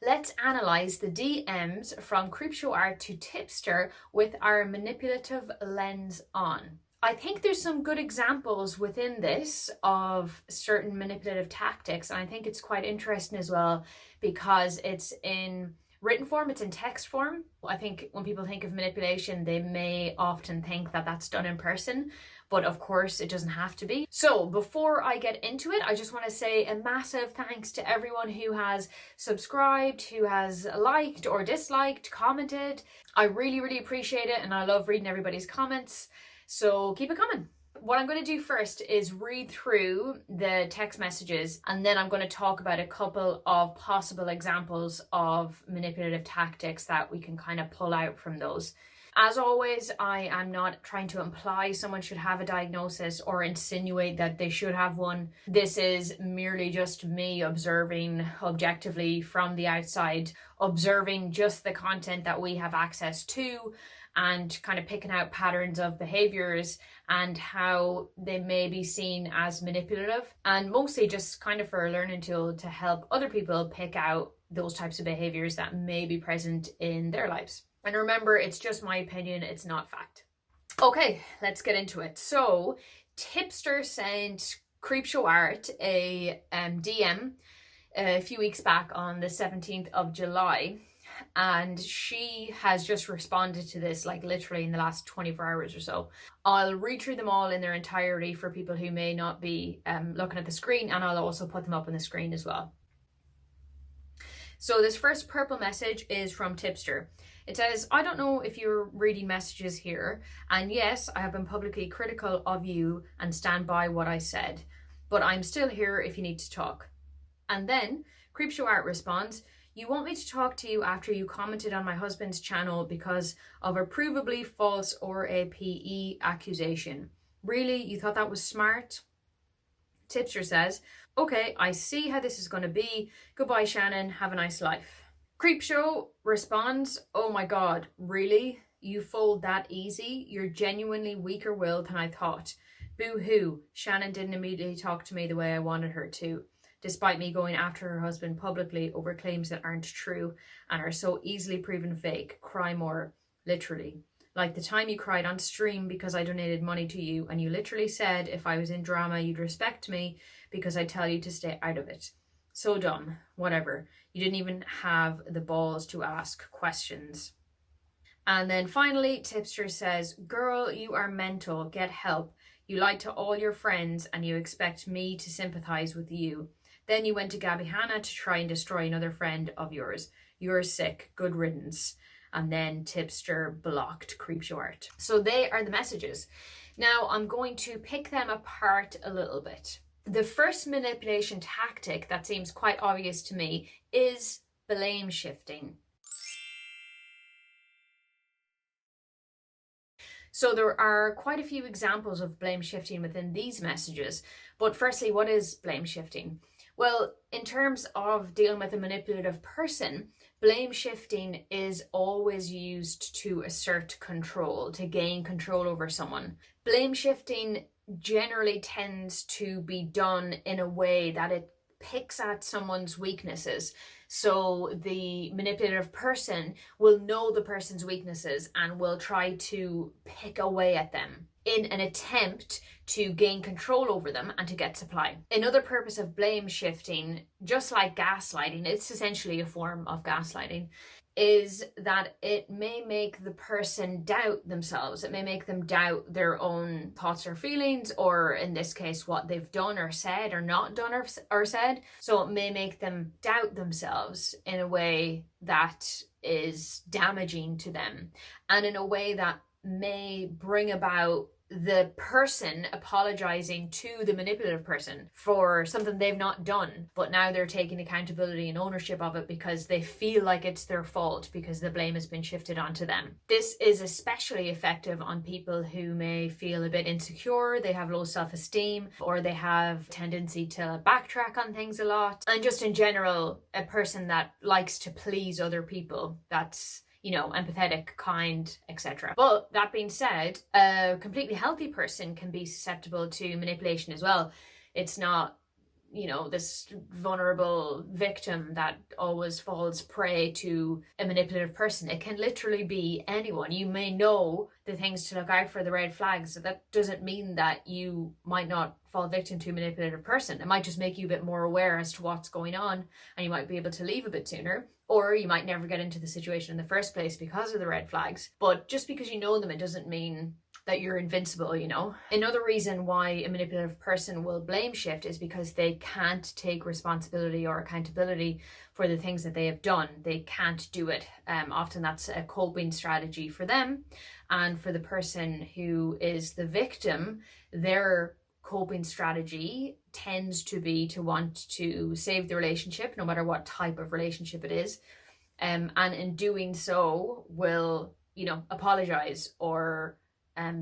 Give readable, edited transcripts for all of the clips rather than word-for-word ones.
let's analyze the DMs from CreepShow Art to Tipster with our manipulative lens on. I think there's some good examples within this of certain manipulative tactics, and I think it's quite interesting as well because it's in written form, it's in text form. I think when people think of manipulation, they may often think that that's done in person, but of course it doesn't have to be. So before I get into it, I just want to say a massive thanks to everyone who has subscribed, who has liked or disliked, commented. I really, really appreciate it, and I love reading everybody's comments. So keep it coming. What I'm going to do first is read through the text messages, and then I'm going to talk about a couple of possible examples of manipulative tactics that we can kind of pull out from those. As always, I am not trying to imply someone should have a diagnosis or insinuate that they should have one. This is merely just me observing objectively from the outside, observing just the content that we have access to, and kind of picking out patterns of behaviors and how they may be seen as manipulative, and mostly just kind of for a learning tool to help other people pick out those types of behaviors that may be present in their lives. And remember, it's just my opinion, it's not fact. Okay, let's get into it. So Tipster sent CreepShow Art a DM a few weeks back on the 17th of July. And she has just responded to this like literally in the last 24 hours or so. I'll read through them all in their entirety for people who may not be looking at the screen, and I'll also put them up on the screen as well. So this first purple message is from Tipster. It says, I don't know if you're reading messages here, and yes, I have been publicly critical of you and stand by what I said, but I'm still here if you need to talk. And then CreepShow Art responds, you want me to talk to you after you commented on my husband's channel because of a provably false or a PE accusation. Really? You thought that was smart? Tipster says, okay, I see how this is going to be. Goodbye, Shannon. Have a nice life. CreepShow responds, oh my God, really? You fold that easy? You're genuinely weaker willed than I thought. Boo-hoo. Shannon didn't immediately talk to me the way I wanted her to, despite me going after her husband publicly over claims that aren't true and are so easily proven fake. Cry more, literally. Like the time you cried on stream because I donated money to you, and you literally said if I was in drama you'd respect me because I tell you to stay out of it. So dumb. Whatever. You didn't even have the balls to ask questions. And then finally, Tipster says, girl, you are mental. Get help. You lied to all your friends and you expect me to sympathize with you. Then you went to Gabby Hanna to try and destroy another friend of yours. You're sick. Good riddance. And then Tipster blocked CreepShow Art. So they are the messages. Now I'm going to pick them apart a little bit. The first manipulation tactic that seems quite obvious to me is blame shifting. So there are quite a few examples of blame shifting within these messages. But firstly, what is blame shifting? Well, in terms of dealing with a manipulative person, blame shifting is always used to assert control, to gain control over someone. Blame shifting generally tends to be done in a way that it picks at someone's weaknesses. So the manipulative person will know the person's weaknesses and will try to pick away at them in an attempt to gain control over them and to get supply. Another purpose of blame shifting, just like gaslighting, it's essentially a form of gaslighting, is that it may make the person doubt themselves. It may make them doubt their own thoughts or feelings, or in this case, what they've done or said or not done or said. So it may make them doubt themselves in a way that is damaging to them, and in a way that may bring about the person apologizing to the manipulative person for something they've not done, but now they're taking accountability and ownership of it because they feel like it's their fault because the blame has been shifted onto them. This is especially effective on people who may feel a bit insecure, they have low self-esteem, or they have tendency to backtrack on things a lot, and just in general, a person that likes to please other people, that's empathetic, kind, etc. But that being said, a completely healthy person can be susceptible to manipulation as well. It's not you know, this vulnerable victim that always falls prey to a manipulative person. It can literally be anyone. You may know the things to look out for, the red flags. So that doesn't mean that you might not fall victim to a manipulative person. It might just make you a bit more aware as to what's going on, and you might be able to leave a bit sooner. Or you might never get into the situation in the first place because of the red flags. But just because you know them, it doesn't mean that you're invincible, you know. Another reason why a manipulative person will blame shift is because they can't take responsibility or accountability for the things that they have done. They can't do it. Often that's a coping strategy for them. And for the person who is the victim, their coping strategy tends to be to want to save the relationship, no matter what type of relationship it is. And in doing so will, you know, apologize or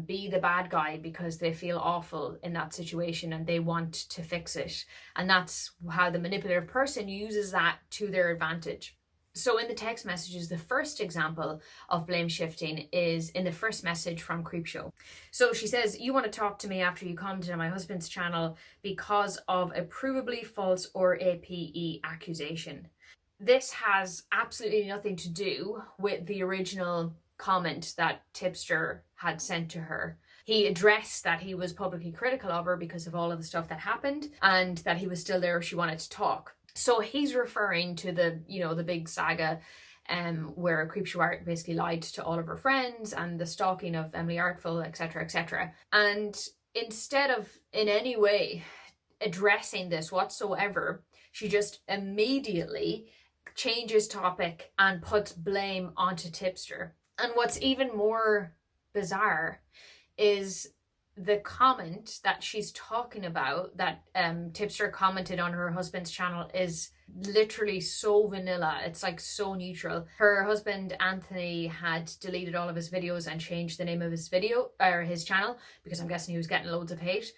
be the bad guy because they feel awful in that situation and they want to fix it. And that's how the manipulative person uses that to their advantage. So in the text messages, the first example of blame shifting is in the first message from CreepShow. So she says, "You want to talk to me after you commented on my husband's channel because of a provably false or APE accusation." This has absolutely nothing to do with the original comment that Tipster had sent to her. He addressed that he was publicly critical of her because of all of the stuff that happened, and that he was still there if she wanted to talk. So he's referring to the, you know, the big saga where CreepShow Art basically lied to all of her friends, and the stalking of Emily Artful, etc., etc. And instead of in any way addressing this whatsoever, she just immediately changes topic and puts blame onto Tipster. And what's even more bizarre is the comment that she's talking about, that Tipster commented on her husband's channel, is literally so vanilla. It's like so neutral. Her husband Anthony had deleted all of his videos and changed the name of his video or his channel because I'm guessing he was getting loads of hate.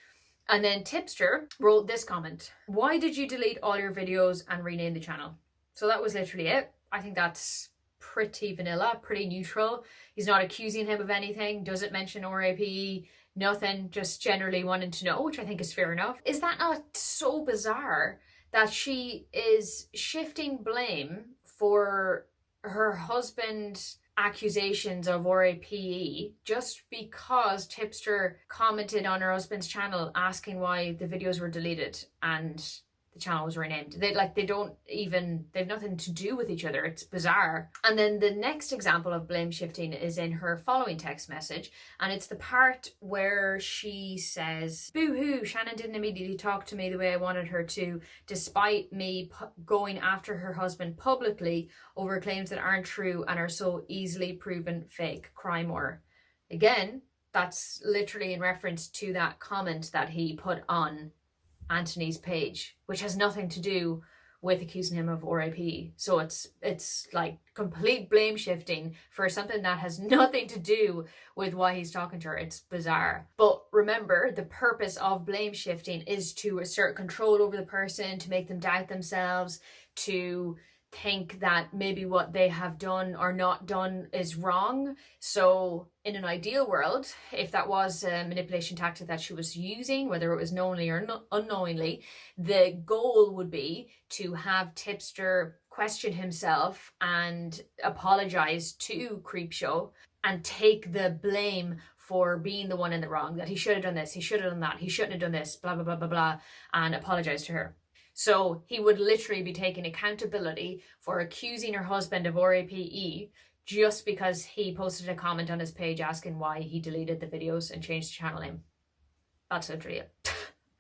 And then Tipster wrote this comment: "Why did you delete all your videos and rename the channel?" So that was literally it. I think that's pretty vanilla, pretty neutral. He's not accusing him of anything, doesn't mention RAPE, nothing, just generally wanting to know, which I think is fair enough. Is that not so bizarre that she is shifting blame for her husband's accusations of RAPE just because Tipster commented on her husband's channel asking why the videos were deleted and the channel was renamed? They've nothing to do with each other. It's bizarre. And then the next example of blame shifting is in her following text message, and it's the part where she says, "Boo-hoo, Shannon didn't immediately talk to me the way I wanted her to, despite me going after her husband publicly over claims that aren't true and are so easily proven fake. Cry more." Again, that's literally in reference to that comment that he put on Anthony's page, which has nothing to do with accusing him of RIP. So it's like complete blame shifting for something that has nothing to do with why he's talking to her. It's bizarre. But remember, the purpose of blame shifting is to assert control over the person, to make them doubt themselves, to think that maybe what they have done or not done is wrong. So in an ideal world, if that was a manipulation tactic that she was using, whether it was knowingly or unknowingly, the goal would be to have Tipster question himself and apologize to CreepShow and take the blame for being the one in the wrong, that he should have done this, he should have done that, he shouldn't have done this, blah, blah, blah, blah, blah, and apologize to her. So he would literally be taking accountability for accusing her husband of RAPE just because he posted a comment on his page asking why he deleted the videos and changed the channel name. That's literally it.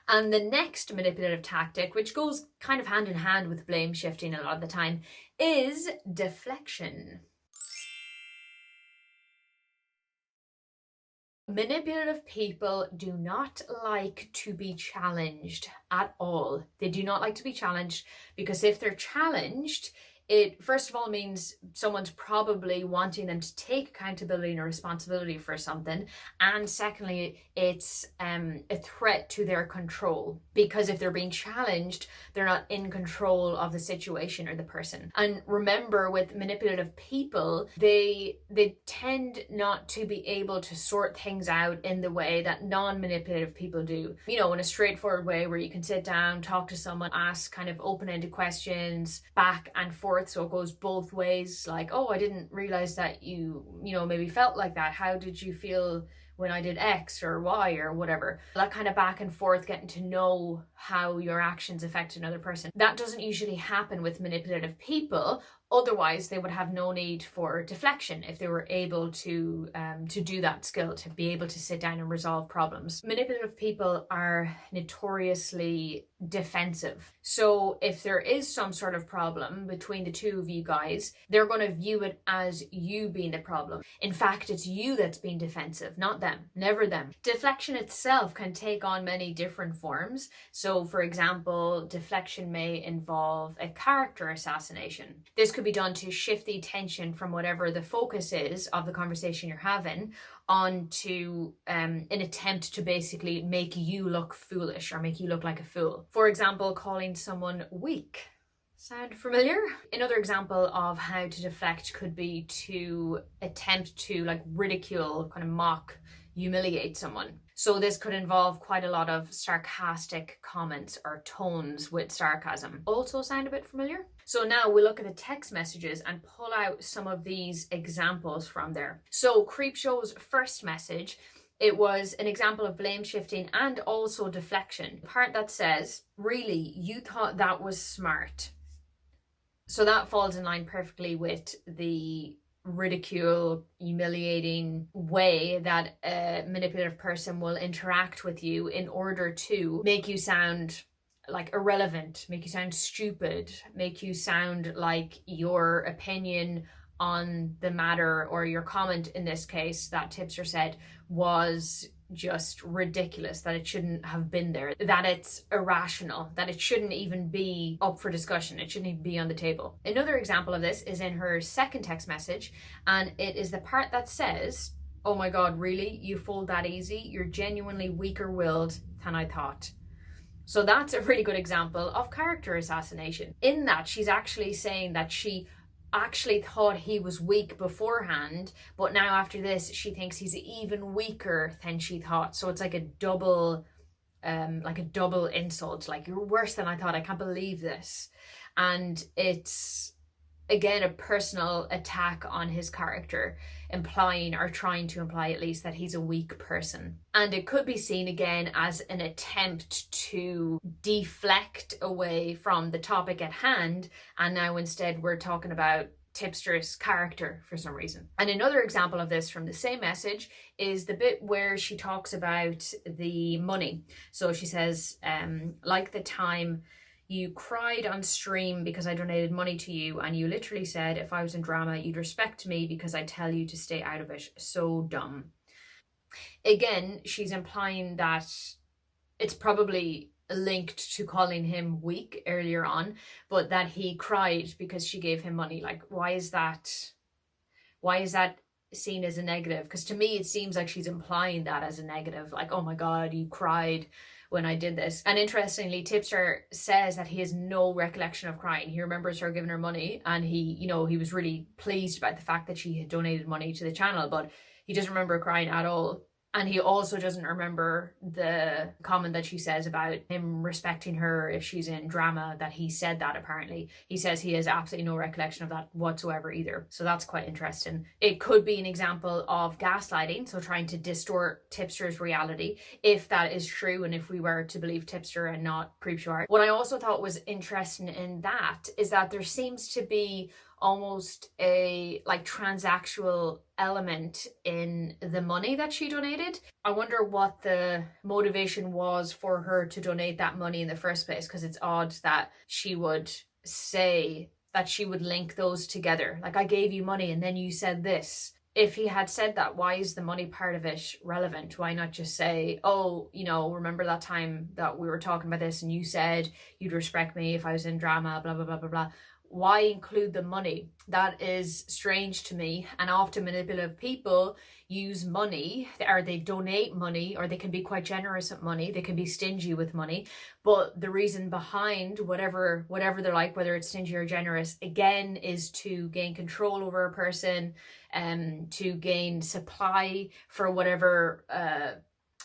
And the next manipulative tactic, which goes kind of hand in hand with blame shifting a lot of the time, is deflection. Manipulative people do not like to be challenged at all. They do not like to be challenged because if they're challenged, It first of all means someone's probably wanting them to take accountability and responsibility for something, and secondly, it's a threat to their control, because if they're being challenged, they're not in control of the situation or the person. And remember, with manipulative people, they tend not to be able to sort things out in the way that non-manipulative people do, you know, in a straightforward way where you can sit down, talk to someone, ask kind of open-ended questions back and forth, so it goes both ways, like, oh, I didn't realize that you know, maybe felt like that. How did you feel when I did X or Y or whatever? That kind of back and forth, getting to know how your actions affect another person. That doesn't usually happen with manipulative people. Otherwise, they would have no need for deflection if they were able to do that skill, to be able to sit down and resolve problems. Manipulative people are notoriously defensive. So if there is some sort of problem between the two of you guys, they're going to view it as you being the problem. In fact, it's you that's being defensive, not them, never them. Deflection itself can take on many different forms. So for example, deflection may involve a character assassination. This could be done to shift the attention from whatever the focus is of the conversation you're having onto an attempt to basically make you look foolish or make you look like a fool. For example, calling someone weak. Sound familiar? Another example of how to deflect could be to attempt to like ridicule, kind of mock, humiliate someone. So this could involve quite a lot of sarcastic comments or tones with sarcasm. Also sound a bit familiar? So now we'll look at the text messages and pull out some of these examples from there. So CreepShow's first message, it was an example of blame shifting and also deflection. The part that says, really, you thought that was smart. So that falls in line perfectly with the ridicule, humiliating way that a manipulative person will interact with you in order to make you sound like irrelevant, make you sound stupid, make you sound like your opinion on the matter, or your comment in this case that Tipster said, was just ridiculous, that it shouldn't have been there, that it's irrational, that it shouldn't even be up for discussion, it shouldn't even be on the table. Another example of this is in her second text message, and it is the part that says, oh my god, really? You fold that easy? You're genuinely weaker willed than I thought. So that's a really good example of character assassination, in that she's actually saying that she actually thought he was weak beforehand, but now after this she thinks he's even weaker than she thought. So it's like a double insult, like, you're worse than I thought, I can't believe this. And it's again a personal attack on his character, implying, or trying to imply at least, that he's a weak person. And it could be seen again as an attempt to deflect away from the topic at hand, and now instead we're talking about Tipster's character for some reason. And another example of this from the same message is the bit where she talks about the money. So she says, like the time you cried on stream because I donated money to you, and you literally said if I was in drama you'd respect me because I tell you to stay out of it. So dumb. Again, she's implying that it's probably linked to calling him weak earlier on, but that he cried because she gave him money. Like, why is that seen as a negative? Because to me it seems like she's implying that as a negative, like, oh my god, you cried when I did this. And interestingly, Tipster says that he has no recollection of crying. He remembers her giving her money, and he was really pleased about the fact that she had donated money to the channel, but he doesn't remember crying at all. And he also doesn't remember the comment that she says about him respecting her if she's in drama, that he said that apparently. He says he has absolutely no recollection of that whatsoever either. So that's quite interesting. It could be an example of gaslighting, so trying to distort Tipster's reality, if that is true, and if we were to believe Tipster and not CreepShow Art. What I also thought was interesting in that is that there seems to be almost a like transactional element in the money that she donated. I wonder what the motivation was for her to donate that money in the first place, because it's odd that she would say that, she would link those together. Like, I gave you money and then you said this. If he had said that, why is the money part of it relevant? Why not just say, oh, remember that time that we were talking about this and you said you'd respect me if I was in drama, blah, blah, blah, blah, blah. why include the money? That is strange to me. And often manipulative people use money, or they donate money, or they can be quite generous with money. They can be stingy with money. But the reason behind whatever they're like, whether it's stingy or generous, again, is to gain control over a person, to gain supply for whatever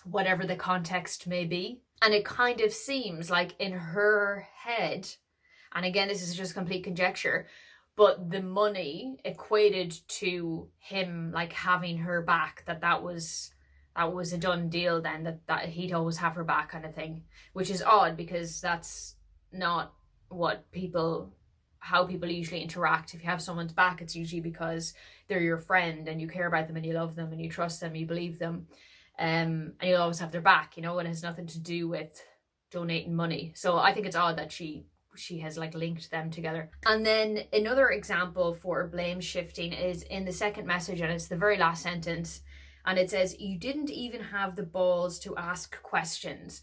the context may be. And it kind of seems like in her head, and again, this is just complete conjecture, but the money equated to him like having her back, that was a done deal then, that he'd always have her back kind of thing, which is odd because that's not how people usually interact. If you have someone's back, it's usually because they're your friend and you care about them and you love them and you trust them, you believe them, and you'll always have their back, and it has nothing to do with donating money. So I think it's odd that she has like linked them together. And then another example for blame shifting is in the second message, and it's the very last sentence, and it says, "You didn't even have the balls to ask questions."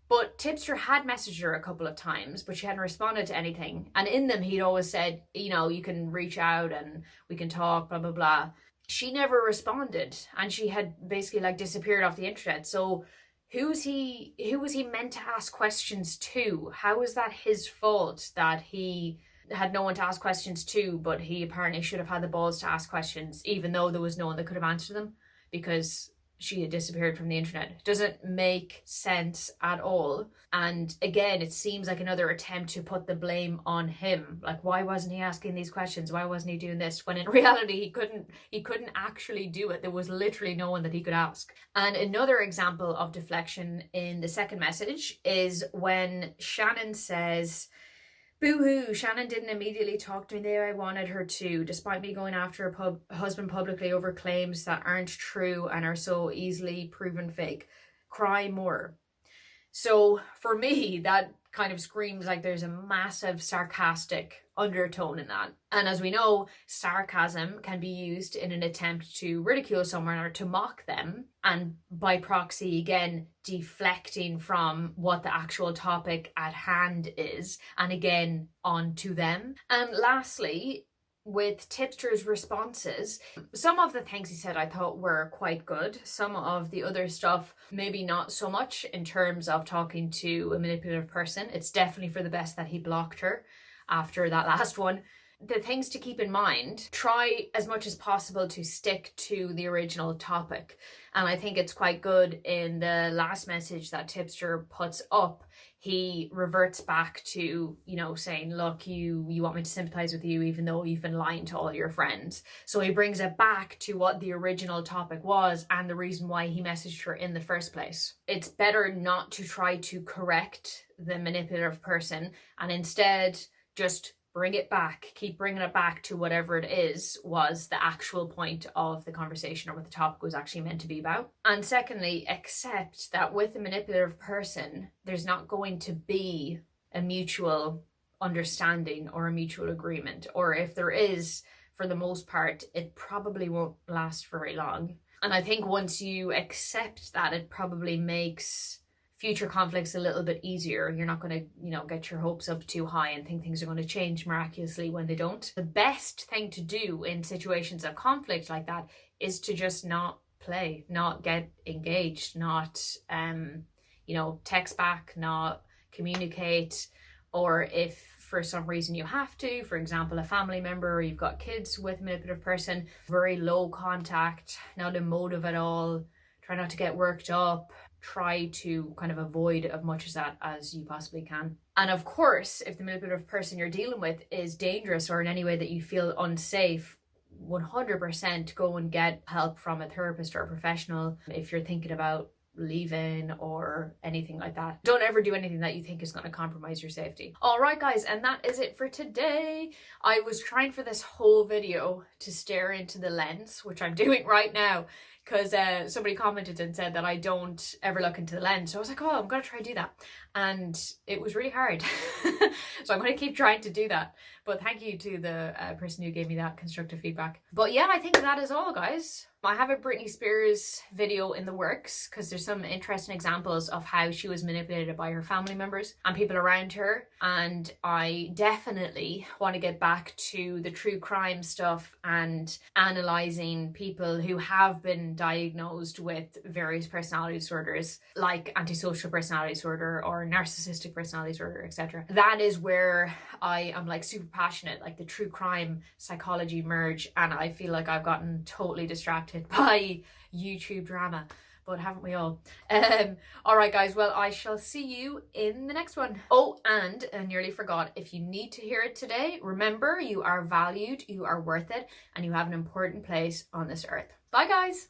But Tipster had messaged her a couple of times, but she hadn't responded to anything. And in them, he'd always said, you can reach out and we can talk, blah, blah, blah. She never responded, and she had basically like disappeared off the internet. So who was he meant to ask questions to? How is that his fault that he had no one to ask questions to, but he apparently should have had the balls to ask questions, even though there was no one that could have answered them because she had disappeared from the internet? It doesn't make sense at all. And again, it seems like another attempt to put the blame on him. Like, why wasn't he asking these questions? Why wasn't he doing this? When in reality, he couldn't actually do it. There was literally no one that he could ask. And another example of deflection in the second message is when Shannon says, "Boo-hoo, Shannon didn't immediately talk to me the way I wanted her to, despite me going after her husband publicly over claims that aren't true and are so easily proven fake. Cry more." So for me, that kind of screams like there's a massive sarcastic undertone in that. And as we know, sarcasm can be used in an attempt to ridicule someone or to mock them, and by proxy, again, deflecting from what the actual topic at hand is, and again, onto them. And lastly, with Tipster's responses, some of the things he said I thought were quite good. Some of the other stuff, maybe not so much in terms of talking to a manipulative person. It's definitely for the best that he blocked her after that last one. The things to keep in mind: try as much as possible to stick to the original topic. And I think it's quite good in the last message that Tipster puts up. He reverts back to, saying, look, you want me to sympathize with you even though you've been lying to all your friends. So he brings it back to what the original topic was and the reason why he messaged her in the first place. It's better not to try to correct the manipulative person and instead just bring it back, keep bringing it back to whatever it was the actual point of the conversation or what the topic was actually meant to be about. And secondly, accept that with a manipulative person, there's not going to be a mutual understanding or a mutual agreement. Or if there is, for the most part, it probably won't last very long. And I think once you accept that, it probably makes future conflicts a little bit easier. You're not going to, get your hopes up too high and think things are going to change miraculously when they don't. The best thing to do in situations of conflict like that is to just not play, not get engaged, not, text back, not communicate. Or if for some reason you have to, for example, a family member or you've got kids with a manipulative person, very low contact, not emotive at all, try not to get worked up. Try to kind of avoid as much of that as you possibly can. And of course, if the manipulative person you're dealing with is dangerous or in any way that you feel unsafe, 100% go and get help from a therapist or a professional if you're thinking about leaving or anything like that. Don't ever do anything that you think is going to compromise your safety. All right, guys, and that is it for today. I was trying for this whole video to stare into the lens, which I'm doing right now, because somebody commented and said that I don't ever look into the lens. So I was like, oh, I'm gonna try to do that. And it was really hard. So I'm gonna keep trying to do that. But thank you to the person who gave me that constructive feedback. But yeah, I think that is all, guys. I have a Britney Spears video in the works because there's some interesting examples of how she was manipulated by her family members and people around her. And I definitely want to get back to the true crime stuff and analysing people who have been diagnosed with various personality disorders like antisocial personality disorder or narcissistic personality disorder, etc. That is where I am like super passionate, like the true crime psychology merge, and I feel like I've gotten totally distracted by YouTube drama, but haven't we all? All right, guys, well, I shall see you in the next one. Oh, and I nearly forgot, if you need to hear it today, remember, you are valued, you are worth it, and you have an important place on this earth. Bye, guys.